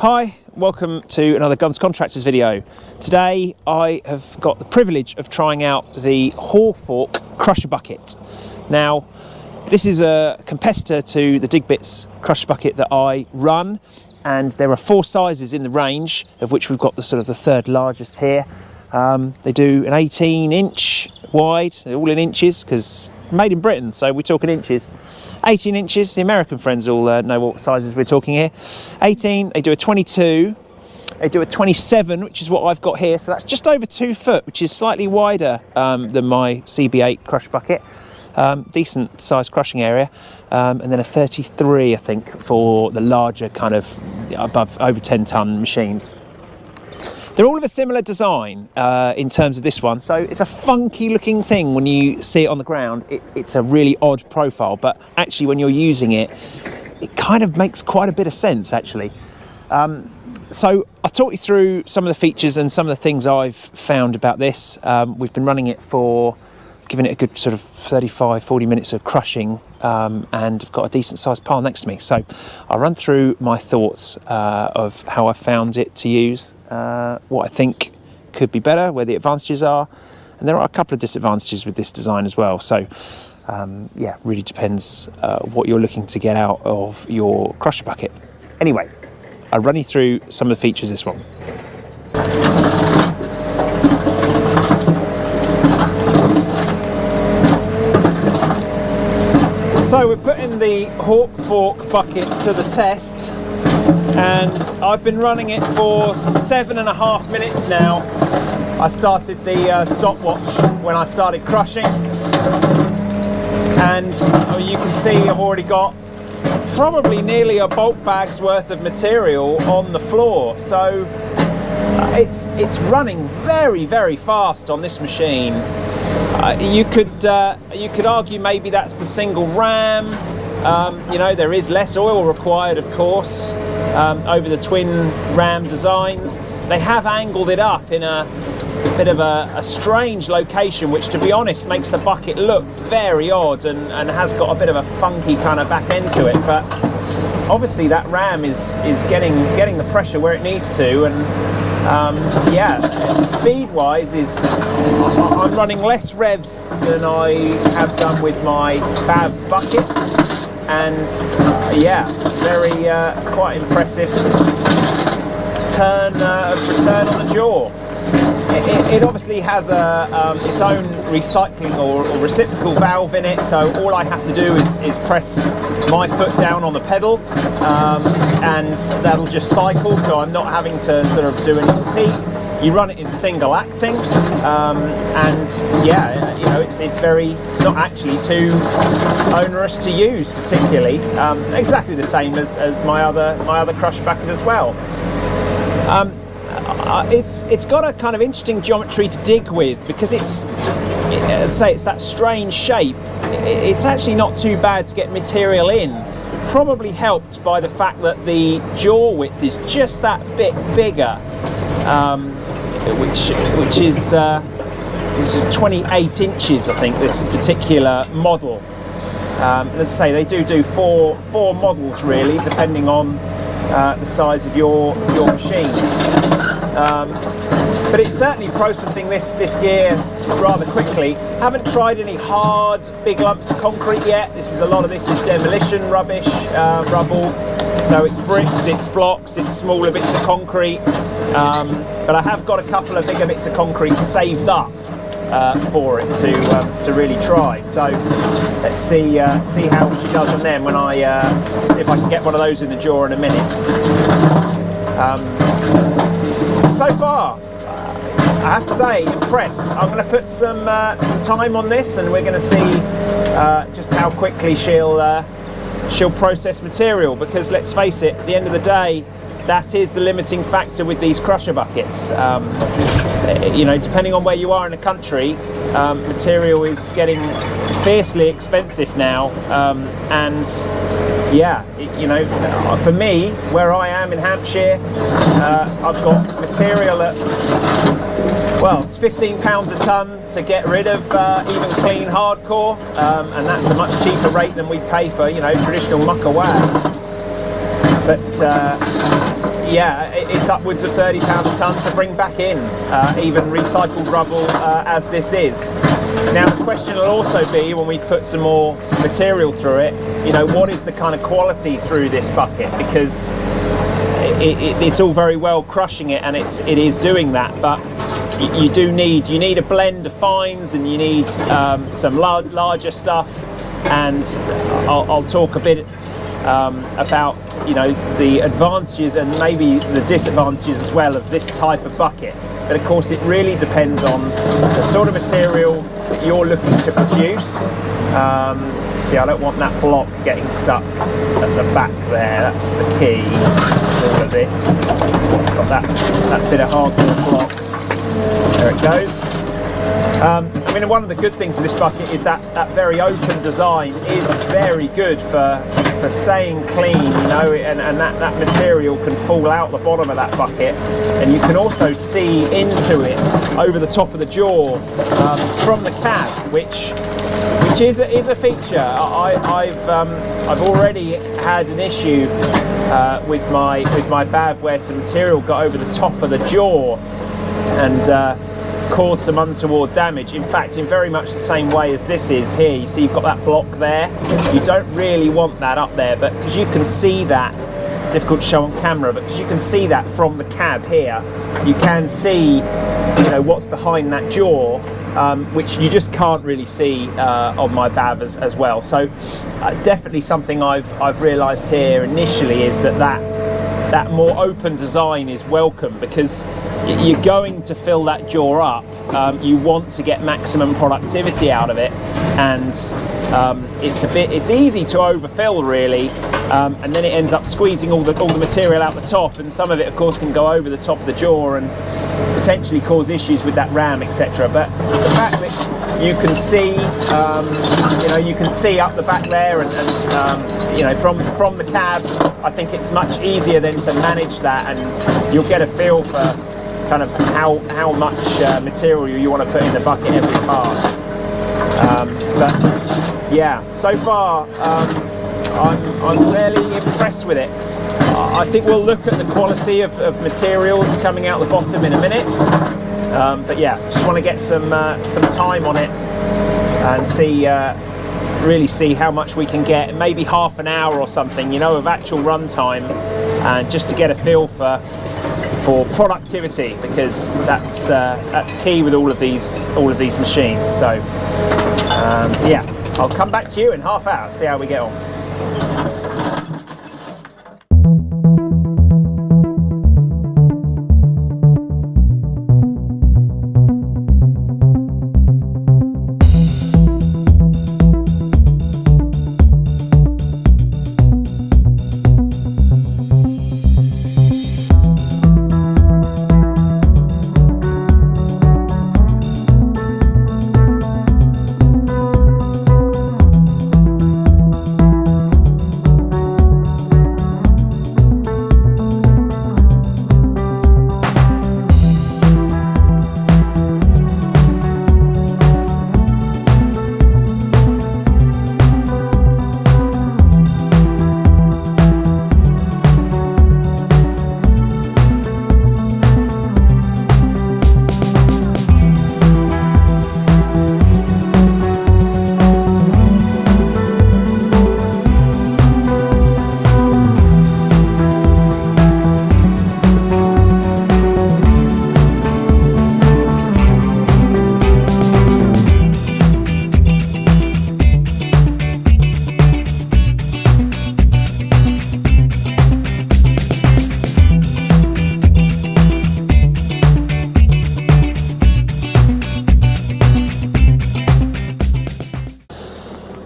Hi, welcome to another Guns Contractors video. Today I have got the privilege of trying out the HawkFawk crusher bucket. Now this is a competitor to the DigBits crusher bucket that I run, and there are four sizes in the range, of which we've got the sort of the third largest here. They do an 18-inch wide, they're all in inches because made in Britain, so we're talking inches. 18 inches, the American friends all know what sizes we're talking here. 18, they do a 22, they do a 27, which is what I've got here, so that's just over 2 foot, which is slightly wider than my CB8 crush bucket. Decent sized crushing area, and then a 33, I think, for the larger kind of over 10 ton machines. They're all of a similar design in terms of this one, so it's a funky looking thing when you see it on the ground. It's a really odd profile, but actually when you're using it, it kind of makes quite a bit of sense actually. So I'll talk you through some of the features and some of the things I've found about this. We've been running it for, giving it a good sort of 35-40 minutes of crushing, and I've got a decent sized pile next to me. So I'll run through my thoughts of how I found it to use, what I think could be better, where the advantages are, and there are a couple of disadvantages with this design as well. So yeah, really depends what you're looking to get out of your crusher bucket. Anyway, I'll run you through some of the features of this one. So we're putting the HawkFawk bucket to the test, and I've been running it for 7.5 minutes now. I started the stopwatch when I started crushing, and you can see I've already got probably nearly a bulk bag's worth of material on the floor. So it's running very fast on this machine. You could argue maybe that's the single ram. You know, there is less oil required, of course, over the twin ram designs. They have angled it up in a bit of a strange location, which, to be honest, makes the bucket look very odd and has got a bit of a funky kind of back end to it. But obviously that ram is getting the pressure where it needs to, and yeah, speed-wise I'm running less revs than I have done with my BAV bucket, and yeah, very quite impressive return on the jaw. It obviously has its own recycling or reciprocal valve in it, so all I have to do is press my foot down on the pedal, and that'll just cycle, so I'm not having to sort of do any repeat. You run it in single acting, and yeah, you know, it's not actually too onerous to use particularly. Exactly the same as my other crush bucket as well. It's got a kind of interesting geometry to dig with, because as I say, it's that strange shape. It's actually not too bad to get material in. Probably helped by the fact that the jaw width is just that bit bigger, which is 28 inches, I think, this particular model. As I say, they do four models really, depending on the size of your machine. But it's certainly processing this gear rather quickly. Haven't tried any hard big lumps of concrete yet. A lot of this is demolition rubbish, rubble. So it's bricks, it's blocks, it's smaller bits of concrete. But I have got a couple of bigger bits of concrete saved up for it to really try. So let's see how she does on them when I see if I can get one of those in the jaw in a minute. So far, I have to say, impressed. I'm going to put some time on this, and we're going to see just how quickly she'll process material. Because let's face it, at the end of the day, that is the limiting factor with these crusher buckets. You know, depending on where you are in the country, material is getting fiercely expensive now, and yeah, you know, for me, where I am in Hampshire, I've got material at, well, it's £15 a tonne to get rid of even clean hardcore, and that's a much cheaper rate than we pay for, you know, traditional muck away. But yeah, it's upwards of £30 a tonne to bring back in, even recycled rubble as this is. Now the question will also be, when we put some more material through it, you know, what is the kind of quality through this bucket? Because it's all very well crushing it, and it is doing that, but you need a blend of fines, and you need some larger stuff, and I'll talk a bit about, you know, the advantages and maybe the disadvantages as well of this type of bucket. But of course it really depends on the sort of material that you're looking to produce. See, I don't want that block getting stuck at the back there. That's the key to all of this. Got that bit of hardcore block. There it goes. I mean, one of the good things of this bucket is that very open design is very good for staying clean, you know, and that material can fall out the bottom of that bucket, and you can also see into it over the top of the jaw from the cab, which is a feature. I've already had an issue with my BAV where some material got over the top of the jaw and caused some untoward damage. In fact, in very much the same way as this is here. You see you've got that block there. You don't really want that up there, but because you can see that, difficult to show on camera, but because you can see that from the cab here, you can see, you know, what's behind that jaw, which you just can't really see on my BAV as well. So definitely something I've realised here initially is that more open design is welcome, because you're going to fill that jaw up. You want to get maximum productivity out of it, and it's easy to overfill really, and then it ends up squeezing all the material out the top, and some of it of course can go over the top of the jaw and potentially cause issues with that ram, etc. But the fact that you can see, you know, you can see up the back there, and you know, from the cab, I think it's much easier then to manage that, and you'll get a feel for kind of how much material you want to put in the bucket every pass. But yeah, so far I'm fairly impressed with it. I think we'll look at the quality of materials coming out the bottom in a minute. But yeah, just want to get some time on it and see, really see how much we can get. Maybe half an hour or something, you know, of actual run time, and just to get a feel for productivity, because that's key with all of these machines. So yeah, I'll come back to you in half hour, see how we get on.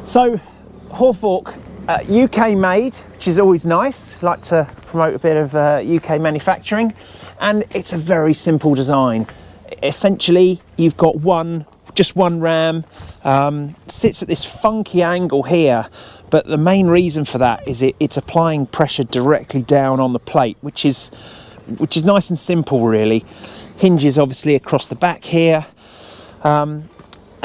So HawkFawk, UK made, which is always nice. Like to promote a bit of UK manufacturing, and it's a very simple design. Essentially, you've got just one ram, sits at this funky angle here, but the main reason for that is it's applying pressure directly down on the plate, which is nice and simple really. Hinges obviously across the back here.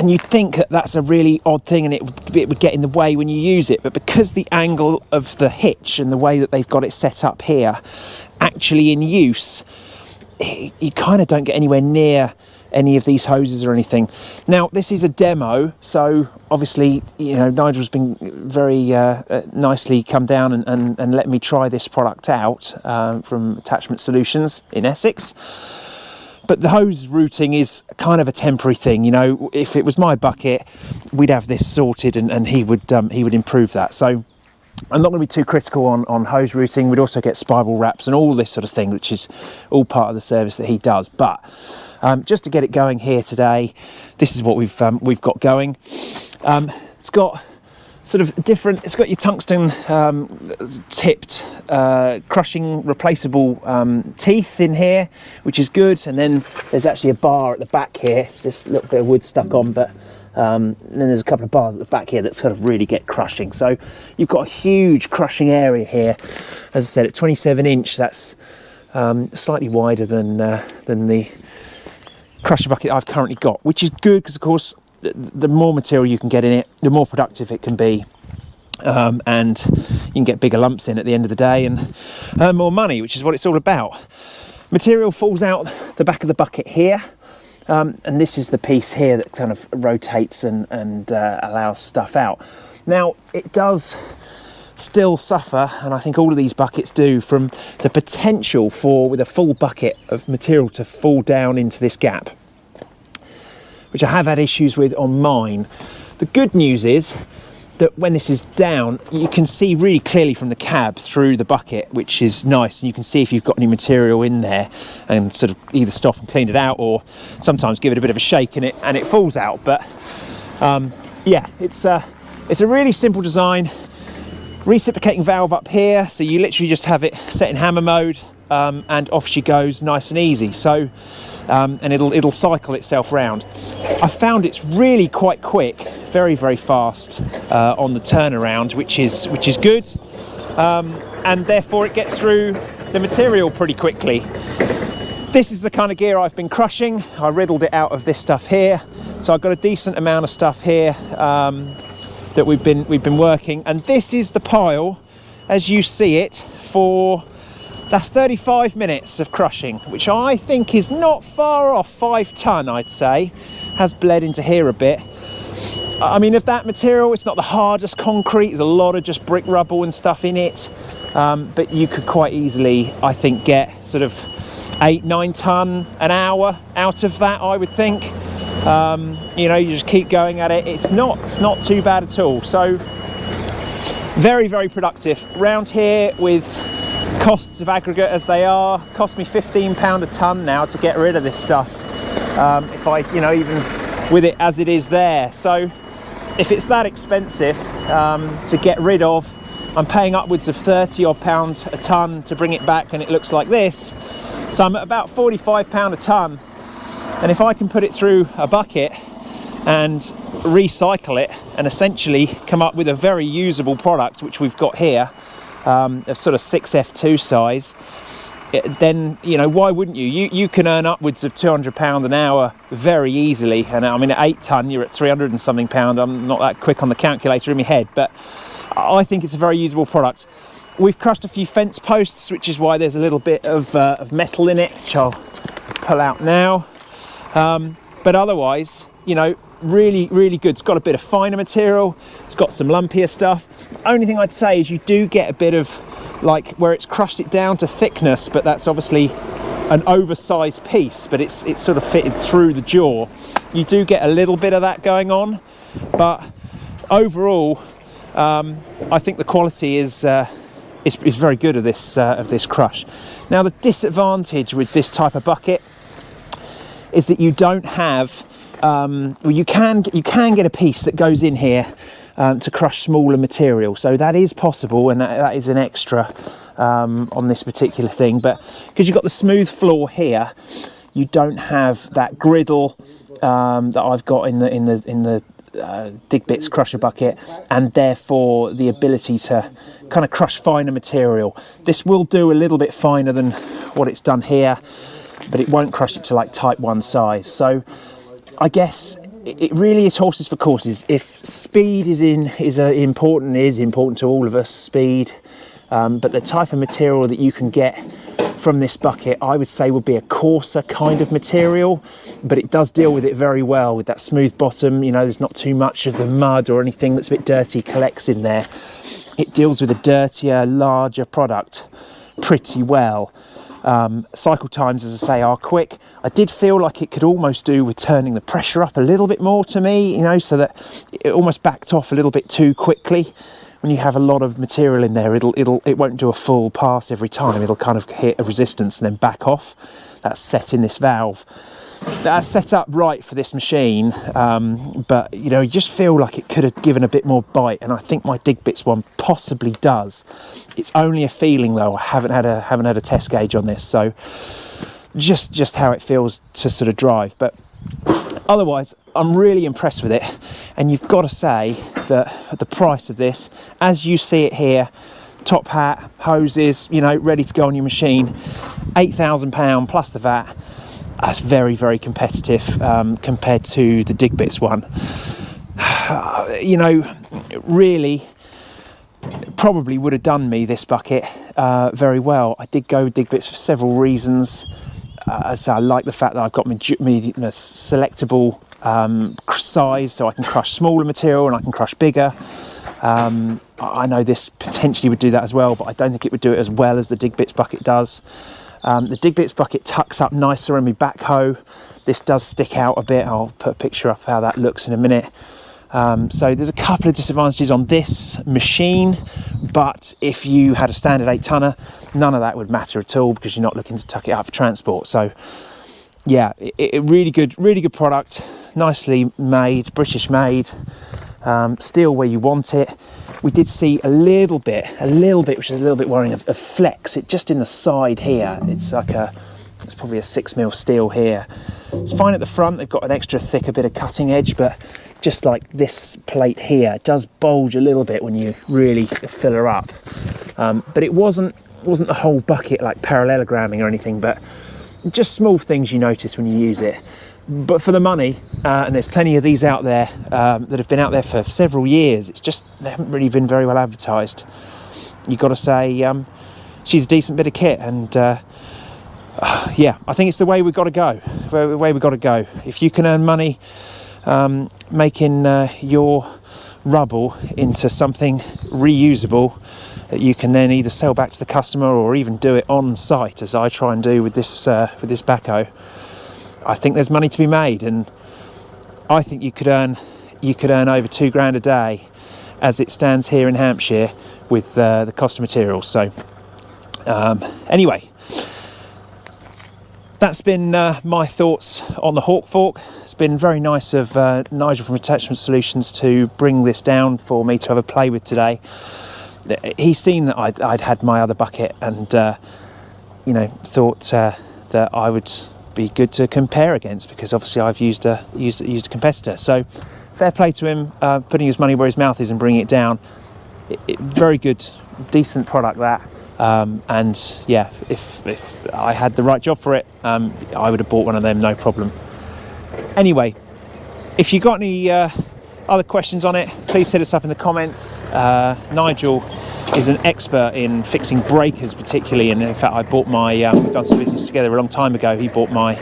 And you'd think that that's a really odd thing and it would get in the way when you use it, but because the angle of the hitch and the way that they've got it set up here, actually in use, you kind of don't get anywhere near any of these hoses or anything. Now, this is a demo, so obviously, you know, Nigel's been very nicely come down and let me try this product out from Attachment Solutions in Essex. But the hose routing is kind of a temporary thing. You know, if it was my bucket, we'd have this sorted, and he would improve that. So I'm not going to be too critical on hose routing. We'd also get spiral wraps and all this sort of thing, which is all part of the service that he does. But just to get it going here today, this is what we've got going. It's got sort of different. It's got your tungsten tipped crushing replaceable teeth in here, which is good. And then there's actually a bar at the back here. It's this little bit of wood stuck on, but and then there's a couple of bars at the back here that sort of really get crushing. So you've got a huge crushing area here. As I said, at 27 inch, that's slightly wider than the crusher bucket I've currently got, which is good because, of course, the more material you can get in it, the more productive it can be, and you can get bigger lumps in at the end of the day and earn more money, which is what it's all about. Material falls out the back of the bucket here, and this is the piece here that kind of rotates and allows stuff out. Now, it does still suffer, and I think all of these buckets do, from the potential for, with a full bucket of material, to fall down into this gap, which I have had issues with on mine. The good news is that when this is down, you can see really clearly from the cab through the bucket, which is nice, and you can see if you've got any material in there and sort of either stop and clean it out, or sometimes give it a bit of a shake and it falls out. But yeah, it's a really simple design. Reciprocating valve up here, so you literally just have it set in hammer mode, and off she goes, nice and easy. So and it'll cycle itself round. I found it's really quite quick, very fast on the turnaround, which is good, and therefore it gets through the material pretty quickly. This is the kind of gear I've been crushing. I riddled it out of this stuff here, so I've got a decent amount of stuff here that we've been working, and this is the pile as you see it for. That's 35 minutes of crushing, which I think is not far off 5 ton, I'd say. Has bled into here a bit. I mean, of that material, it's not the hardest concrete. There's a lot of just brick rubble and stuff in it. But you could quite easily, I think, get sort of 8-9 ton an hour out of that, I would think. You know, you just keep going at it. It's not too bad at all. So very productive. Round here, with costs of aggregate as they are, cost me £15 a ton now to get rid of this stuff, if I, you know, even with it as it is there. So if it's that expensive to get rid of, I'm paying upwards of £30 odd a ton to bring it back, and it looks like this. So I'm at about £45 a ton, and if I can put it through a bucket and recycle it and essentially come up with a very usable product, which we've got here, of sort of 6F2 size, then, you know, why wouldn't you? You can earn upwards of £200 an hour very easily. And I mean, at 8 ton, you're at 300 and something pound. I'm not that quick on the calculator in my head, but I think it's a very usable product. We've crushed a few fence posts, which is why there's a little bit of metal in it, which I'll pull out now. But otherwise, you know, really good. It's got a bit of finer material, it's got some lumpier stuff. Only thing I'd say is you do get a bit of, like, where it's crushed it down to thickness, but that's obviously an oversized piece, but it's sort of fitted through the jaw. You do get a little bit of that going on, but overall I think the quality is very good of this crush. Now, the disadvantage with this type of bucket is that you don't have well, you can get a piece that goes in here to crush smaller material, so that is possible, and that is an extra on this particular thing. But because you've got the smooth floor here, you don't have that griddle that I've got in the Dig Bits crusher bucket, and therefore the ability to kind of crush finer material. This will do a little bit finer than what it's done here, but it won't crush it to like type 1 size. So I guess it really is horses for courses. If speed is important to all of us, speed, but the type of material that you can get from this bucket, I would say, would be a coarser kind of material, but it does deal with it very well with that smooth bottom. You know, there's not too much of the mud or anything that's a bit dirty collects in there. It deals with a dirtier, larger product pretty well. Cycle times, as I say, are quick. I did feel like it could almost do with turning the pressure up a little bit more to me, you know, so that it almost backed off a little bit too quickly. When you have a lot of material in there, it won't do a full pass every time. It'll kind of hit a resistance and then back off. That's set in this valve. That's set up right for this machine, but you know, you just feel like it could have given a bit more bite, and I think my Dig Bits one possibly does. It's only a feeling though. I haven't had a test gauge on this, so just how it feels to sort of drive. But otherwise, I'm really impressed with it, and you've got to say that at the price of this, as you see it here, top hat, hoses, you know, ready to go on your machine, £8,000 plus the VAT. That's very, very competitive compared to the Dig Bits one. You know, really, probably would have done me, this bucket, very well. I did go with Dig Bits for several reasons. So I like the fact that I've got me selectable size, so I can crush smaller material and I can crush bigger. I know this potentially would do that as well, but I don't think it would do it as well as the Dig Bits bucket does. The Dig Bits bucket tucks up nicer in my backhoe. This does stick out a bit. I'll put a picture up how that looks in a minute. So there's a couple of disadvantages on this machine, but if you had a standard 8-tonner, none of that would matter at all because you're not looking to tuck it up for transport. So yeah, really good product, nicely made, British made, steel where you want it. We did see a little bit, which is a little bit worrying, of flex. It just in the side here. It's like it's probably a 6mm steel here. It's fine at the front. They've got an extra thicker bit of cutting edge, but just like this plate here, it does bulge a little bit when you really fill her up. But it wasn't the whole bucket like parallelogramming or anything, but just small things you notice when you use it. But for the money, and there's plenty of these out there that have been out there for several years, it's just, they haven't really been very well advertised. You've got to say, she's a decent bit of kit, and yeah, I think it's the way we've got to go. The way we've got to go. If you can earn money making your rubble into something reusable that you can then either sell back to the customer or even do it on site, as I try and do with this backhoe, I think there's money to be made, and I think you could earn over £2 a day as it stands here in Hampshire with the cost of materials. So anyway, that's been my thoughts on the HawkFawk. It's been very nice of Nigel from Attachment Solutions to bring this down for me to have a play with today. He's seen that I'd had my other bucket, and you know, thought that I would be good to compare against, because obviously I've used a competitor. So fair play to him, putting his money where his mouth is and bringing it down. Very good, decent product that. And yeah, if I had the right job for it, I would have bought one of them, no problem. Anyway, if you got any other questions on it, please hit us up in the comments. Nigel is an expert in fixing breakers particularly, and in fact I bought my we've done some business together a long time ago. He bought my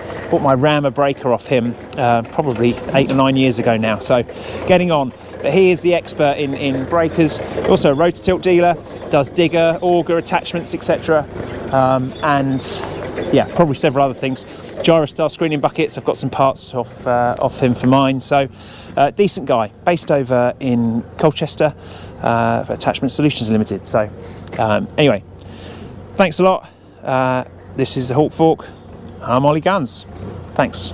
rammer breaker off him probably 8 or 9 years ago now, so getting on. But he is the expert in breakers, also a rotor tilt dealer, does digger, auger attachments, etc. And yeah, probably several other things. Gyrostar screening buckets, I've got some parts off him for mine. So decent guy, based over in Colchester for Attachment Solutions Limited. So anyway, thanks a lot. This is the HawkFawk. I'm Ollie Guns. Thanks.